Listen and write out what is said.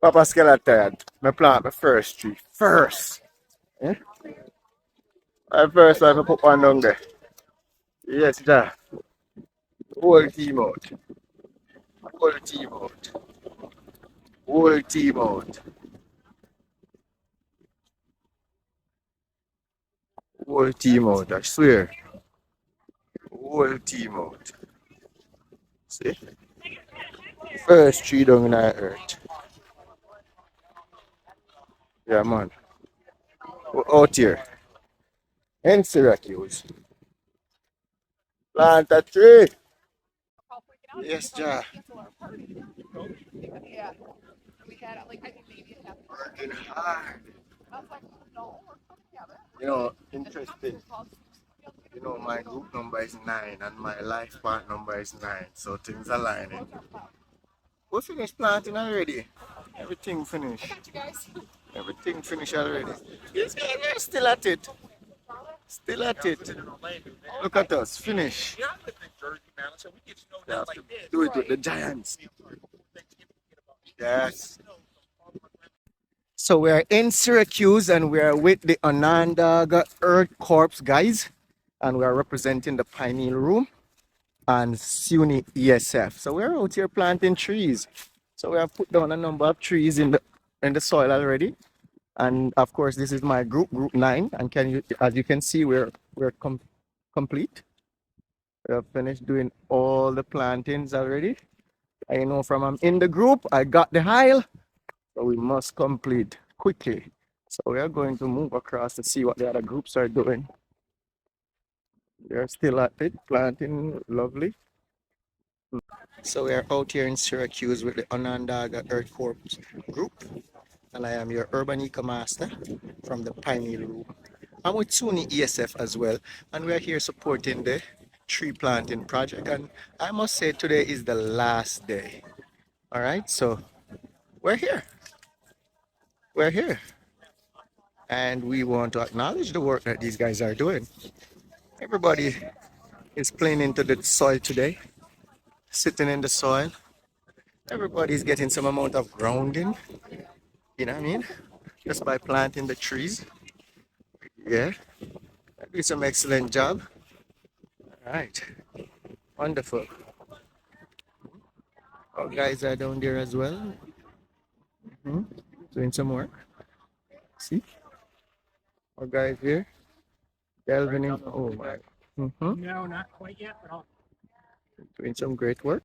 Papa Skeleton, I plant my first tree. First. Eh? My first I put one down there. Yes, yeah. Whole team out. Whole team out. Whole team out. Whole team out, I swear. Whole team out. See? First tree down in our earth. Yeah, man. We're out here in Syracuse. Plant a tree. Yes, ja. Working hard. You know, interesting. You know, my group number is 9 and my life part number is 9. So things are lining. We finished planting already. Everything finished. Everything finished already. These guys are still at it. Still at it. Look at us, finish. We have to do it with the giants. Yes. So we are in Syracuse and we are with the Onondaga Earth Corps guys. And we are representing the TPRIHL room and SUNY ESF. So we're out here planting trees. So we have put down a number of trees in the soil already. And of course, this is my group 9. And as you can see, we're complete. We have finished doing all the plantings already. I know from I'm in the group, I got the hile. So we must complete quickly. So we are going to move across to see what the other groups are doing. They're still at it, planting, lovely. So we are out here in Syracuse with the Onondaga Earth Corps group. And I am your urban eco master from the TPRIHL room. I'm with SUNY ESF as well. And we are here supporting the tree planting project. And I must say today is the last day. All right, so we're here. We're here. And we want to acknowledge the work that these guys are doing. Everybody is playing into the soil today, sitting in the soil. Everybody's getting some amount of grounding, you know what I mean? Just by planting the trees. Yeah, do some excellent job. All right, wonderful. Our guys are down there as well, doing some work. See, our guys here, delving in. Oh my. No, not quite yet, but doing some great work.